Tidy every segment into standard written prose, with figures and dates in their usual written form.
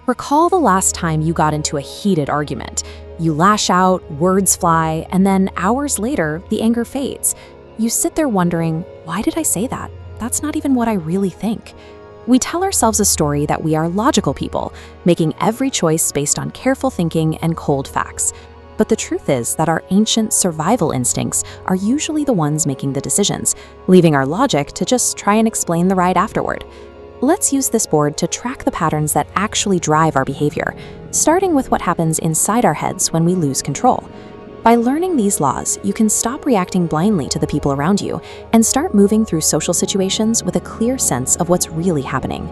Recall the last time you got into a heated argument. You lash out, words fly, and then hours later, the anger fades. You sit there wondering, why did I say that? That's not even what I really think. We tell ourselves a story that we are logical people, making every choice based on careful thinking and cold facts. But the truth is that our ancient survival instincts are usually the ones making the decisions, leaving our logic to just try and explain the ride afterward. Let's use this board to track the patterns that actually drive our behavior, starting with what happens inside our heads when we lose control. By learning these laws, you can stop reacting blindly to the people around you and start moving through social situations with a clear sense of what's really happening.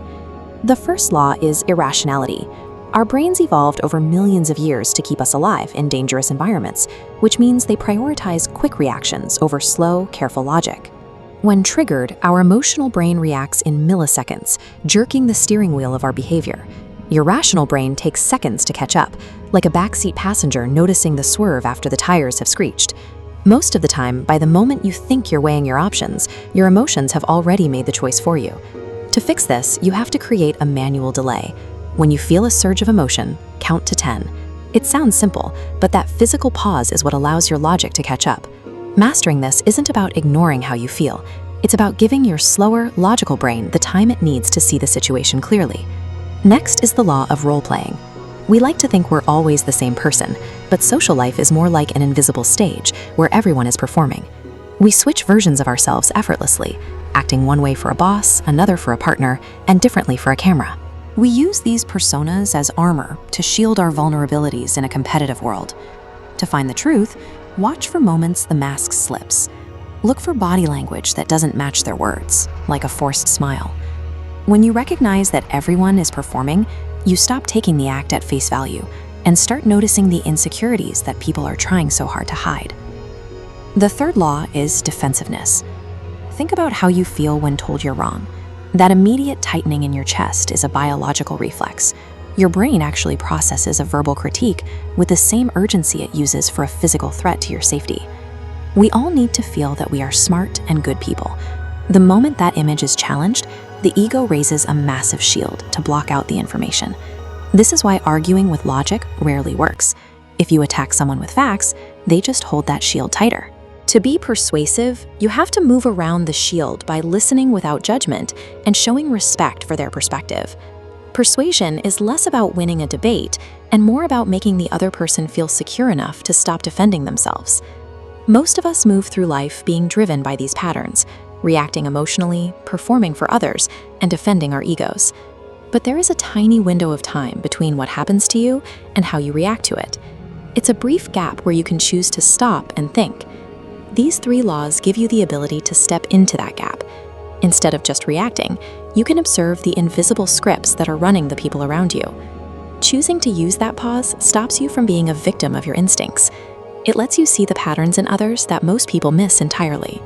The first law is irrationality. Our brains evolved over millions of years to keep us alive in dangerous environments, which means they prioritize quick reactions over slow, careful logic. When triggered, our emotional brain reacts in milliseconds, jerking the steering wheel of our behavior. Your rational brain takes seconds to catch up, like a backseat passenger noticing the swerve after the tires have screeched. Most of the time, by the moment you think you're weighing your options, your emotions have already made the choice for you. To fix this, you have to create a manual delay. When you feel a surge of emotion, count to 10. It sounds simple, but that physical pause is what allows your logic to catch up. Mastering this isn't about ignoring how you feel. It's about giving your slower, logical brain the time it needs to see the situation clearly. Next is the law of role-playing. We like to think we're always the same person, but social life is more like an invisible stage where everyone is performing. We switch versions of ourselves effortlessly, acting one way for a boss, another for a partner, and differently for a camera. We use these personas as armor to shield our vulnerabilities in a competitive world. To find the truth, watch for moments the mask slips. Look for body language that doesn't match their words, like a forced smile. When you recognize that everyone is performing, you stop taking the act at face value and start noticing the insecurities that people are trying so hard to hide. The third law is defensiveness. Think about how you feel when told you're wrong. That immediate tightening in your chest is a biological reflex. Your brain actually processes a verbal critique with the same urgency it uses for a physical threat to your safety. We all need to feel that we are smart and good people. The moment that image is challenged, the ego raises a massive shield to block out the information. This is why arguing with logic rarely works. If you attack someone with facts, they just hold that shield tighter. To be persuasive, you have to move around the shield by listening without judgment and showing respect for their perspective. Persuasion is less about winning a debate and more about making the other person feel secure enough to stop defending themselves. Most of us move through life being driven by these patterns, reacting emotionally, performing for others, and defending our egos. But there is a tiny window of time between what happens to you and how you react to it. It's a brief gap where you can choose to stop and think. These 3 laws give you the ability to step into that gap. Instead of just reacting, you can observe the invisible scripts that are running the people around you. Choosing to use that pause stops you from being a victim of your instincts. It lets you see the patterns in others that most people miss entirely.